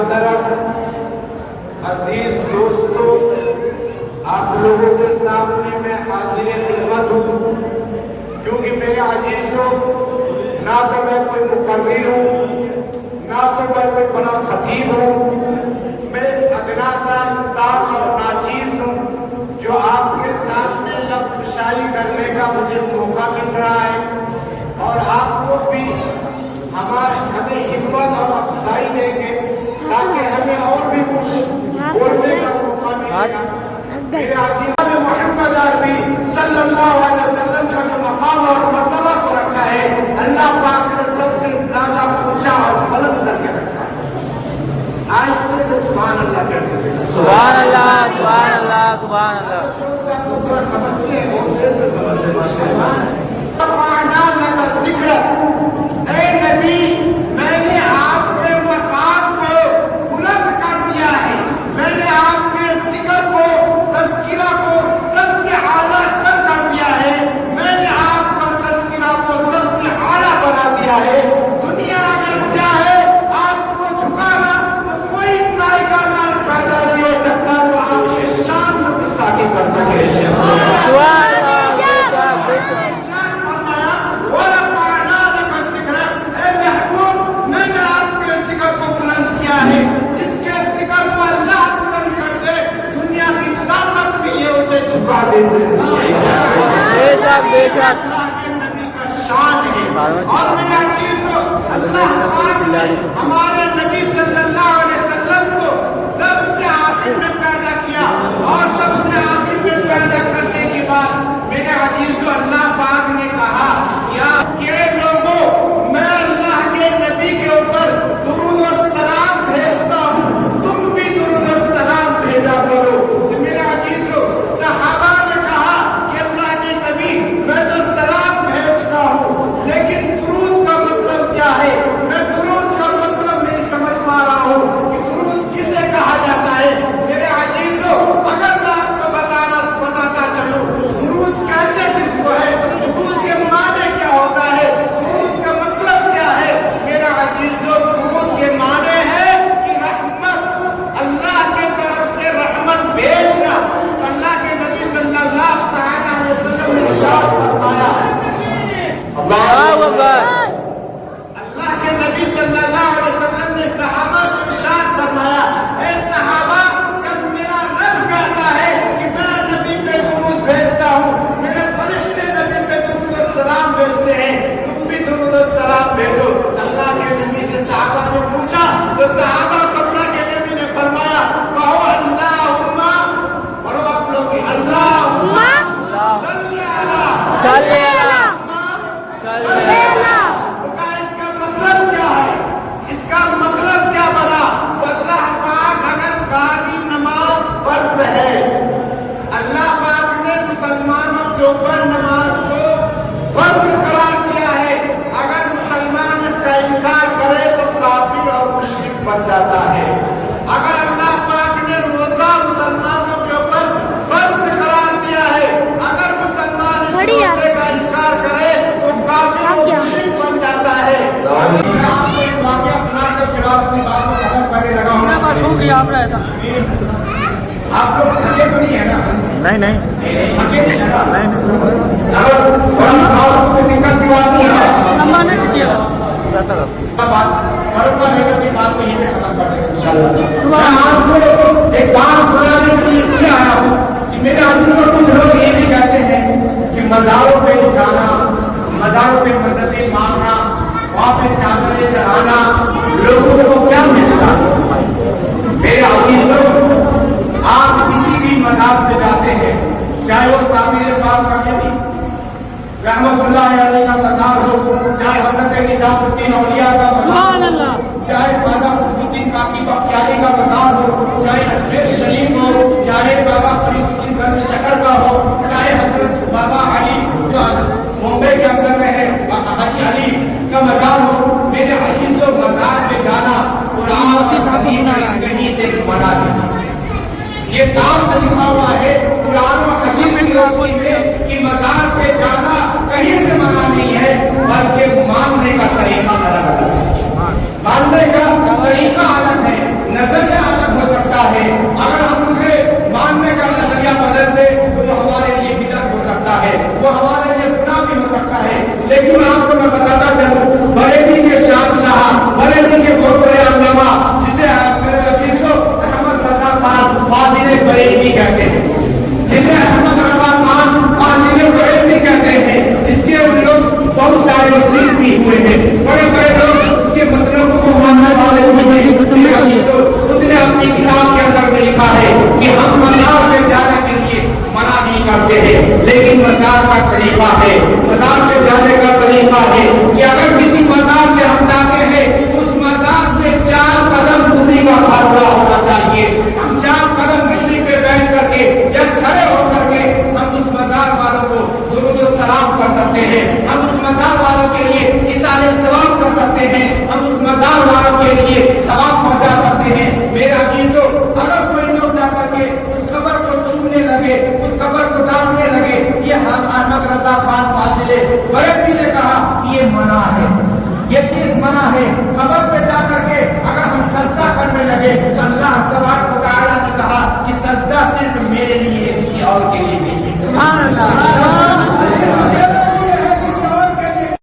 برادران، عزیز دوستوں، آپ لوگوں کے سامنے میں حاضر خدمت ہوں، کیونکہ میرے عزیزوں نہ تو میں کوئی مقرر ہوں، نہ تو میں کوئی بڑا خطیب ہوں، میں ادنا سا انسان اور ناچیز ہوں جو آپ کے سامنے لب کشائی کرنے کا مجھے موقع مل رہا ہے، اور آپ لوگ بھی ہمیں ہمت اور افزائی دیں گے تاکہ ہمیں اور بھی کچھ بولنے کا موقع ملے گا۔ میرے عزیزان محمد عربی صلی اللہ علیہ وسلم کا جو مقام اور مرتبہ کو رکھا ہے، اللہ پاک نے سب سے زیادہ اونچا اور بلند کر کے رکھا ہے۔ آہستہ سے سبحان اللہ کہتے ہیں، سبحان اللہ، سبحان اللہ، سبحان اللہ۔ آپ لوگ تھوڑا سمجھتے ہیں، بہت دیر سے سمجھتے ہیں۔ رفعنا لک ذکرک، اے نبی میں نے آپ کے مقام کو بلند کر دیا ہے، میں نے آپ کے ذکر کو، تذکرہ کو سب سے اعلیٰ کر دیا ہے، میں نے آپ کا تذکرہ کو سب سے اعلیٰ بنا دیا ہے۔ دنیا اگر چاہے آپ کو جھکانا تو کوئی نائکہ نال پیدا نہیں ہو سکتا جو آپ کے شان میں گستاخی کر سکے۔ اللہ کے نبی کا شان ہے، اور میرا عزیزو اللہ پاک نے ہمارے نبی صلی اللہ علیہ وسلم کو سب سے آخر میں پیدا کیا، اور سب سے آخر میں پیدا کرنے کے بعد میرے عزیزو اللہ پاک نے کہا یا کہ لوگوں میں اللہ کے نبی کے اوپر درود و سلام بھیجتا ہوں، تم بھی درود و سلام بھیجا کرو۔ میرے عزیزو صحابہ نے کہا کہ اللہ کے نبی میں تو سلام بھیجتا ہوں، لیکن درود کا مطلب کیا ہے؟ میں درود کا مطلب نہیں سمجھ پا رہا ہوں کہ درود کسے کہا جاتا ہے۔ میرے عزیزو اگر میں آپ کو بتاتا چلوں درود کہتے کس کو ہے، درود کے معنی کیا ہوتا ہے، درود کا مطلب کیا ہے؟ میرے عزیزو درود کے معنی ہے کہ رحمت، اللہ کے طرف سے رحمت بھیجنا۔ اللہ کے نبی صلی اللہ علیہ وسلم نے ارشاد فرمایا، اللہ کے نبی صلی اللہ علیہ وسلم نے صحابہ سے ارشاد فرمایا، اے صحابہ جب میرا رب کہتا ہے کہ میں نبی پہ درود بھیجتا ہوں، میرے فرشتے نبی پہ درود و سلام بھیجتے ہیں، تم بھی درود و سلام بھیجو۔ اللہ کے نبی سے صحابہ نے پوچھا تو صحابہ کو اللہ کے نبی نے فرمایا کہو اللہم، پڑھو آپ لوگ بھی، اللہم صلی علی اس کا مطلب کیا ہے؟ اس کا مطلب کیا بنا؟ تو اللہ پاک اگر قاضی نماز فرض ہے، اللہ پاک نے مسلمانوں کے اوپر نماز کو فرض قرار دیا ہے، اگر مسلمان اس کا انکار کرے تو کافر اور مشرک بن جاتا ہے۔ اگر اللہ پاک نے روزہ مسلمانوں کے اوپر فرض قرار دیا ہے، اگر مسلمان اس روزے کا انکار کرے تو کافر اور مشرک بن جاتا ہے۔ میں آپ کو ایک واقعہ سنا کے اس کے بعد اپنی بات کو ختم کرنے لگا ہوں۔ آپ لوگ تھکے تو نہیں ہے نا؟ نہیں تھکے نہیں ہے نا؟ اگر بڑا سوال کو کوئی دقت کی بات نہیں ہے بروبر ہے تو پھر بات کو یہیں پہ ختم کر دیں گے انشاءاللہ۔ میں آپ کو ایک بات سنانے کے لیے اس لیے آیا ہوں کہ میرے عزیزوں کچھ لوگ یہ بھی کہتے ہیں کہ مزاروں پہ جانا، مزاروں پہ منتیں مانگنا، وہاں پہ چادریں چڑھانا لوگوں کو کیا ملتا؟ میرے عزیزوں آپ کسی بھی مزار پہ جاتے ہیں، چاہے وہ سامر پاک کا یعنی رحمت اللہ علیہ کا مزار ہو، چاہے حضرت نظام الدین اولیاء کا مزار ہو، چاہے خواجہ الدین کاکی بختیاری کا مزار ہو، چاہے اجمیر شریف ہو، چاہے بابا فرید الدین گنج شکر کا ہو، چاہے حضرت بابا علی جو ممبئی کے اندر میں ہے حاجی علی کا مزار ہو، میرے عزیزوں مزار پہ جانا قرآن اور حدیث میں کہیں سے منع نہیں۔ یہ صاف لکھا ہوا ہے قرآن و حدیث کی روشنی میں کہ مزار پہ جانا کہیں سے منع نہیں ہے، بلکہ ماننے کا طریقہ الگ ہے، ماننے کا طریقہ الگ ہے۔ لیکن آپ کو میں بتاتا چلوں بریلی کے شہنشاہ بریلی کے بہت بڑے علامہ جسے میرے عزیزو احمد رضا خان فاضل بریلوی کہتے ہیں، جسے احمد رضا خان فاضل بریلوی کہتے ہیں، جس کے لوگ بہت سارے مغرب بھی ہوئے ہیں، بڑے بڑے لوگ اس کے مسلموں کو ماننے والے ہوئے ہیں۔ اس نے اپنی کتاب کے اندر میں لکھا ہے کہ ہم مزار پہ جانے کے لیے منع نہیں کرتے ہیں، لیکن مزار کا طریقہ ہے، مزار پہ جانے کا طریقہ ہے کہ اگر کسی مزار پہ ہم جاتے ہیں اس مزار سے 4 قدم دوری کا فاصلہ ہونا چاہیے۔ ہم 4 قدم دوری پہ بیٹھ کر کے یا کھڑے ہو کر کے ہم اس مزار والوں کو درود و سلام کر سکتے ہیں، ہم اس مزار والوں کے لیے ایصال ثواب کر سکتے ہیں، ہم اس مزار والوں کے لیے ثواب پہنچا سکتے ہیں۔ میرے عزیزو اگر کوئی لوگ جا کر کے اس قبر کو چومنے لگے، اس قبر کو ڈانٹنے لگے، یہ احمد رضا خان فاضل بریلوی نے کہا یہ منع ہے، یہ چیز منع ہے۔ قبر پہ جا کر کے اگر ہم سجدہ کرنے لگے تو اللہ تبارک